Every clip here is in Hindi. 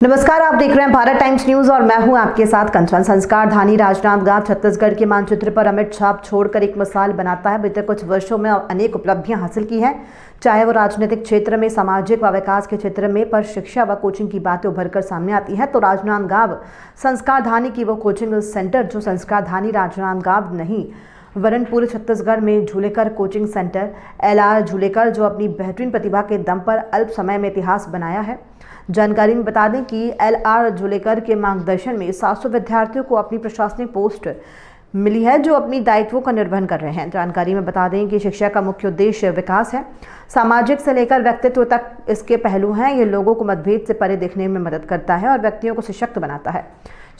नमस्कार, आप देख रहे हैं भारत टाइम्स न्यूज और मैं हूं आपके साथ कंचन। संस्कार धानी राजनांदगांव छत्तीसगढ़ के मानचित्र पर अमिट छाप छोड़कर एक मिसाल बनाता है। बीते कुछ वर्षों में अनेक उपलब्धियां हासिल की हैं, चाहे वो राजनीतिक क्षेत्र में, सामाजिक व विकास के क्षेत्र में, पर शिक्षा व कोचिंग की बातें उभरकर सामने आती हैं तो राजनांदगांव संस्कार धानी की वो कोचिंग सेंटर जो संस्कार धानी राजनांदगांव नहीं वरन पूरे छत्तीसगढ़ में झूलेकर कोचिंग सेंटर LR झूलेकर, जो अपनी बेहतरीन प्रतिभा के दम पर अल्प समय में इतिहास बनाया है। जानकारी में बता दें कि LR झूलेकर के मार्गदर्शन में 700 विद्यार्थियों को अपनी प्रशासनिक पोस्ट मिली है जो अपनी दायित्वों का निर्वहन कर रहे हैं। जानकारी में बता दें कि शिक्षा का मुख्य उद्देश्य विकास है, सामाजिक से लेकर व्यक्तित्व तक इसके पहलू हैं। ये लोगों को मतभेद से परे देखने में मदद करता है और व्यक्तियों को सशक्त बनाता है।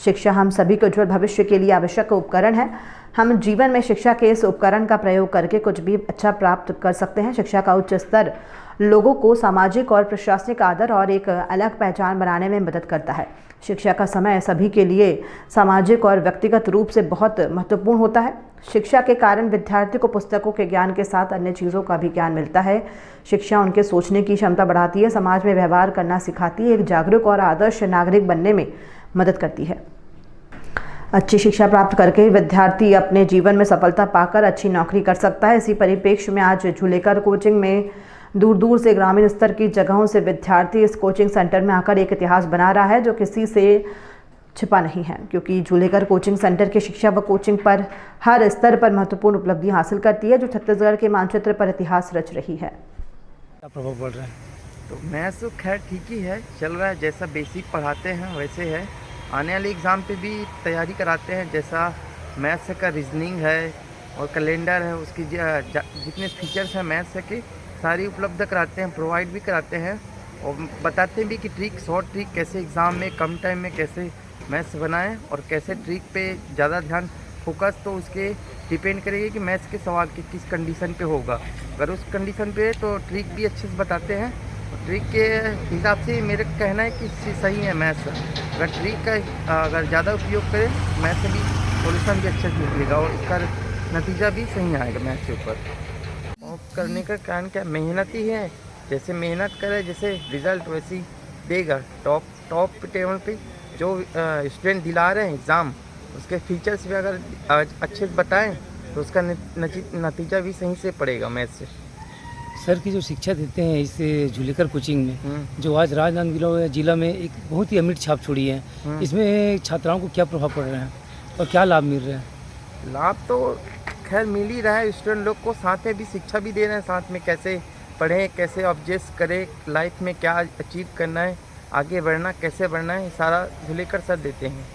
शिक्षा हम सभी के उज्जवल भविष्य के लिए आवश्यक उपकरण है। हम जीवन में शिक्षा के इस उपकरण का प्रयोग करके कुछ भी अच्छा प्राप्त कर सकते हैं। शिक्षा का उच्च स्तर लोगों को सामाजिक और प्रशासनिक आदर और एक अलग पहचान बनाने में मदद करता है। शिक्षा का समय सभी के लिए सामाजिक और व्यक्तिगत रूप से बहुत महत्वपूर्ण होता है। शिक्षा के कारण विद्यार्थी को पुस्तकों के ज्ञान के साथ अन्य चीज़ों का भी ज्ञान मिलता है। शिक्षा उनके सोचने की क्षमता बढ़ाती है, समाज में व्यवहार करना सिखाती है, एक जागरूक और आदर्श नागरिक बनने में मदद करती है। अच्छी शिक्षा प्राप्त करके विद्यार्थी अपने जीवन में सफलता पाकर अच्छी नौकरी कर सकता है। इसी परिप्रेक्ष्य में आज झूलेकर कोचिंग में दूर दूर से ग्रामीण स्तर की जगहों से विद्यार्थी इस कोचिंग सेंटर में आकर एक इतिहास बना रहा है जो किसी से छिपा नहीं है, क्योंकि झूलेकर कोचिंग सेंटर की शिक्षा व कोचिंग पर हर स्तर पर महत्वपूर्ण उपलब्धि हासिल करती है जो छत्तीसगढ़ के मानचित्र पर इतिहास रच रही है। क्या प्रभाव पड़ रहा है? तो मैथ्स तो खैर ठीक ही है, चल रहा है। जैसा बेसिक पढ़ाते हैं वैसे है। आने वाले एग्ज़ाम पे भी तैयारी कराते हैं, जैसा मैथ्स का रीजनिंग है और कैलेंडर है, उसकी जितने फीचर्स हैं मैथ्स के सारी उपलब्ध कराते हैं, प्रोवाइड भी कराते हैं और बताते भी कि ट्रिक, शॉर्ट ट्रिक कैसे एग्ज़ाम में कम टाइम में कैसे मैथ्स बनाएं और कैसे ट्रिक पे ज़्यादा ध्यान फोकस तो उसके डिपेंड करेगी कि मैथ्स के सवाल के किस कंडीशन पे होगा। अगर उस कंडीशन पे तो ट्रिक भी अच्छे से बताते हैं। ट्रिक के हिसाब से मेरा कहना है कि सही है मैथ्स। अगर ट्रिक का अगर ज़्यादा उपयोग करें मैथ्स भी सोल्यूशन भी अच्छे से निकलेगा और इसका नतीजा भी सही आएगा मैथ्स के ऊपर। और करने का कारण क्या, मेहनत ही है। जैसे मेहनत करे जैसे रिज़ल्ट वैसे ही देगा। टॉप टेबल पे जो स्टूडेंट दिला रहे हैं एग्ज़ाम, उसके फीचर्स भी अगर अच्छे से बताएं तो उसका नतीजा भी सही से पड़ेगा मैथ्स से। सर की जो शिक्षा देते हैं इस झूलेकर कोचिंग में, जो आज राजनांदगांव जिला में एक बहुत ही अमिट छाप छोड़ी है, इसमें छात्राओं को क्या प्रभाव पड़ रहे हैं और क्या लाभ मिल रहे हैं? लाभ तो खैर मिल ही रहा है। स्टूडेंट लोग को साथ में भी शिक्षा भी दे रहे हैं, साथ में कैसे पढ़ें, कैसे ऑब्जेक्ट करें, लाइफ में क्या अचीव करना है, आगे बढ़ना कैसे बढ़ना है, सारा झूलेकर सर देते हैं।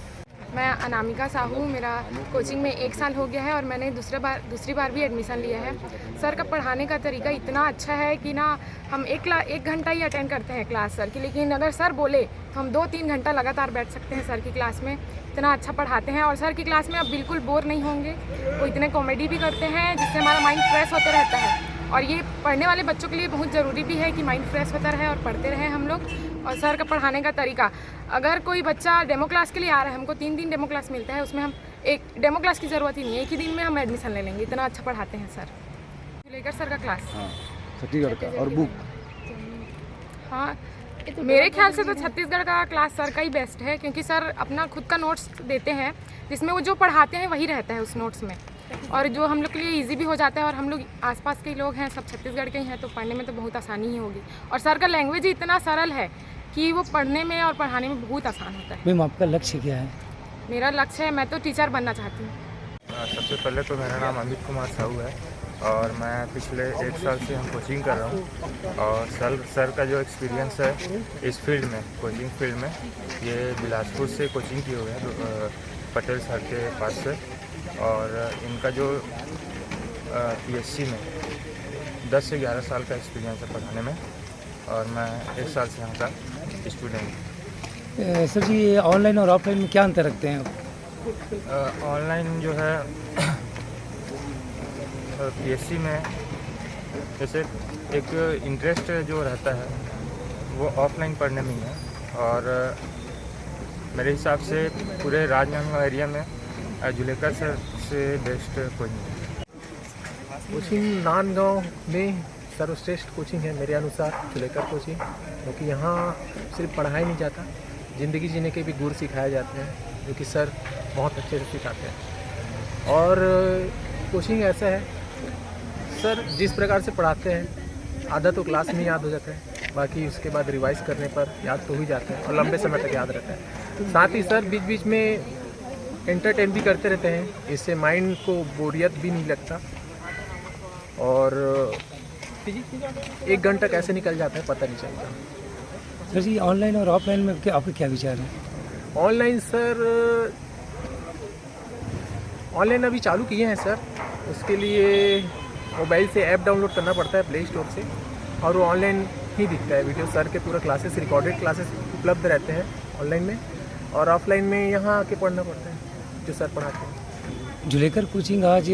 मैं अनामिका साहू, मेरा कोचिंग में 1 साल हो गया है और मैंने दूसरी बार भी एडमिशन लिया है। सर का पढ़ाने का तरीका इतना अच्छा है कि ना हम एक घंटा ही अटेंड करते हैं क्लास सर की, लेकिन अगर सर बोले तो हम 2-3 घंटा लगातार बैठ सकते हैं सर की क्लास में। इतना अच्छा पढ़ाते हैं और सर की क्लास में आप बिल्कुल बोर नहीं होंगे। वो इतने कॉमेडी भी करते हैं जिससे हमारा माइंड फ्रेश होते रहता है और ये पढ़ने वाले बच्चों के लिए बहुत ज़रूरी भी है कि माइंड फ्रेश होता रहे और पढ़ते रहें हम लोग। और सर का पढ़ाने का तरीका, अगर कोई बच्चा डेमो क्लास के लिए आ रहा है, हमको 3 दिन डेमो क्लास मिलता है, उसमें हम एक डेमो क्लास की ज़रूरत ही नहीं है, एक ही दिन में हम एडमिशन ले लेंगे। इतना अच्छा पढ़ाते हैं सर। झूलेकर सर का क्लास छत्तीसगढ़ का और बुक, हाँ मेरे ख्याल से तो छत्तीसगढ़ का क्लास सर का ही बेस्ट है, क्योंकि सर अपना खुद का नोट्स देते हैं जिसमें वो जो पढ़ाते हैं वही रहता है उस नोट्स में, और जो हम लोग के लिए इजी भी हो जाता है। और हम लोग आसपास के लोग हैं, सब छत्तीसगढ़ के ही हैं, तो पढ़ने में तो बहुत आसानी ही होगी। और सर का लैंग्वेज ही इतना सरल है कि वो पढ़ने में और पढ़ाने में बहुत आसान होता है। मैम आपका लक्ष्य क्या है? मेरा लक्ष्य है, मैं तो टीचर बनना चाहती हूँ। सबसे पहले तो मेरा नाम अमित कुमार साहू है और मैं पिछले 1 साल से हम कोचिंग कर रहा हूँ। और सर का जो एक्सपीरियंस है इस फील्ड में, कोचिंग फील्ड में, ये बिलासपुर से कोचिंग किए हुए हैं पटेल सर के पास से। और इनका जो PSC में 10 से 11 साल का एक्सपीरियंस है पढ़ाने में और मैं 1 साल से यहाँ का स्टूडेंट। सर जी, ये ऑनलाइन और ऑफलाइन में क्या अंतर रखते हैं? ऑनलाइन जो है PSC में जैसे एक इंटरेस्ट जो रहता है वो ऑफलाइन पढ़ने में ही है। और मेरे हिसाब से पूरे राजनांदगांव एरिया में झूलेकर सर से बेस्ट कोई नहीं। कोचिंग नांदगांव में सर्वश्रेष्ठ कोचिंग है मेरे अनुसार झूलेकर कोचिंग, क्योंकि यहाँ सिर्फ पढ़ाया नहीं जाता, ज़िंदगी जीने के भी गुर सिखाए जाते हैं, जो कि सर बहुत अच्छे से सिखाते हैं। और कोचिंग ऐसा है, सर जिस प्रकार से पढ़ाते हैं आधा तो क्लास में याद हो जाता है, बाकी उसके बाद रिवाइज करने पर याद तो ही जाता है और लंबे समय तक याद रहता है। साथ ही सर बीच बीच में एंटरटेन भी करते रहते हैं, इससे माइंड को बोरियत भी नहीं लगता और 1 घंटा कैसे निकल जाता है पता नहीं चलता। सर जी ऑनलाइन और ऑफलाइन में आपके क्या विचार हैं? ऑनलाइन सर, ऑनलाइन अभी चालू किए हैं सर, उसके लिए मोबाइल से ऐप डाउनलोड करना पड़ता है प्ले स्टोर से और वो ऑनलाइन ही दिखता है वीडियो। सर के पूरा क्लासेस, रिकॉर्डेड क्लासेस उपलब्ध रहते हैं ऑनलाइन में, और ऑफलाइन में यहाँ आके पढ़ना पड़ता है जो सर पढ़ाते हैं। जुलेकर कोचिंग आज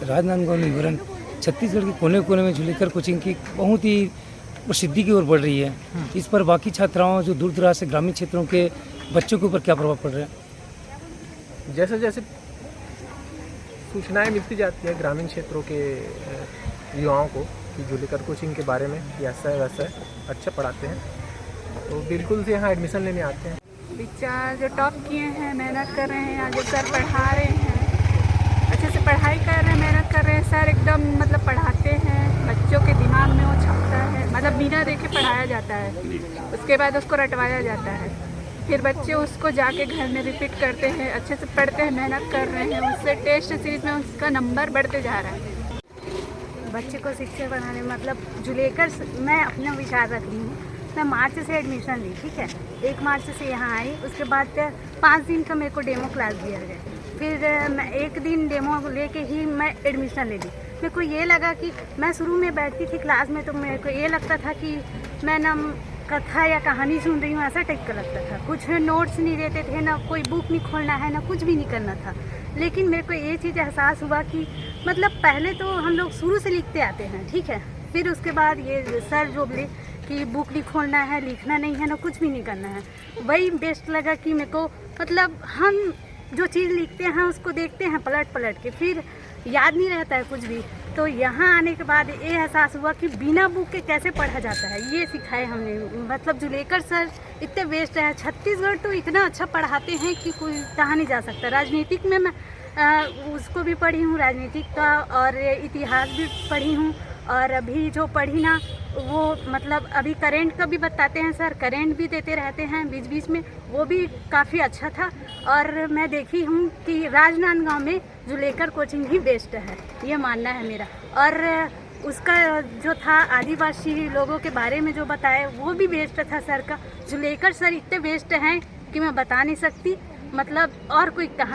राजनांदगांव में वरन छत्तीसगढ़ के कोने कोने में जुलेकर कोचिंग की बहुत ही प्रसिद्धि की ओर बढ़ रही है। इस पर बाकी छात्राओं जो दूर दराज से ग्रामीण क्षेत्रों के बच्चों के ऊपर क्या प्रभाव पड़ रहा है? जैसे जैसे सूचनाएं मिलती जाती है ग्रामीण क्षेत्रों के युवाओं को कि जुलेकर कोचिंग के बारे में कि ऐसा है वैसा है, अच्छा पढ़ाते हैं, तो बिल्कुल से यहाँ एडमिशन लेने आते हैं। बच्चा जो टॉप किए हैं, मेहनत कर रहे हैं, आगे सर पढ़ा रहे हैं, अच्छे से पढ़ाई कर रहे हैं, मेहनत कर रहे हैं। सर एकदम मतलब पढ़ाते हैं, बच्चों के दिमाग में वो छपता है, मतलब बिना देखे पढ़ाया जाता है, उसके बाद उसको रटवाया जाता है, फिर बच्चे उसको जाके घर में रिपीट करते हैं, अच्छे से पढ़ते हैं, मेहनत कर रहे हैं, उससे टेस्ट सीरीज में उसका नंबर बढ़ते जा रहा है। बच्चे को शिक्षा बढ़ाने मतलब जुलेकर मैं अपना विचार रख रही हूँ। मैं मार्च से एडमिशन ली, ठीक है, 1 मार्च से यहाँ आई, उसके बाद 5 दिन का मेरे को डेमो क्लास दिया गया, फिर मैं 1 दिन डेमो लेके ही मैं एडमिशन ले ली। मेरे को ये लगा कि मैं शुरू में बैठती थी क्लास में तो मेरे को ये लगता था कि मैं ना कथा या कहानी सुन रही हूँ, ऐसा टाइप का लगता था। कुछ नोट्स नहीं देते थे, ना कोई बुक नहीं खोलना है, ना कुछ भी नहीं करना था। लेकिन मेरे को ये चीज़ एहसास हुआ कि मतलब पहले तो हम लोग शुरू से लिखते आते हैं, ठीक है, फिर उसके बाद ये सर जो बोले कि बुक नहीं खोलना है, लिखना नहीं है, ना कुछ भी नहीं करना है, वही बेस्ट लगा कि मेरे को मतलब हम जो चीज़ लिखते हैं उसको देखते हैं पलट पलट के, फिर याद नहीं रहता है कुछ भी। तो यहाँ आने के बाद ये एहसास हुआ कि बिना बुक के कैसे पढ़ा जाता है, ये सिखाए हमने। मतलब जुलेकर सर इतने बेस्ट है, छत्तीसगढ़ तो इतना अच्छा पढ़ाते हैं कि कोई कहा नहीं जा सकता। राजनीतिक में मैं उसको भी पढ़ी हूँ, राजनीतिक का, और इतिहास भी पढ़ी हूँ, और अभी जो पढ़ी ना वो मतलब अभी करेंट का भी बताते हैं सर, करेंट भी देते रहते हैं बीच बीच में, वो भी काफ़ी अच्छा था। और मैं देखी हूँ कि राजनांदगांव में जुलेकर कोचिंग ही बेस्ट है, ये मानना है मेरा। और उसका जो था आदिवासी लोगों के बारे में जो बताया वो भी बेस्ट था सर का। जुलेकर सर इतने बेस्ट हैं कि मैं बता नहीं सकती, मतलब और कोई कहा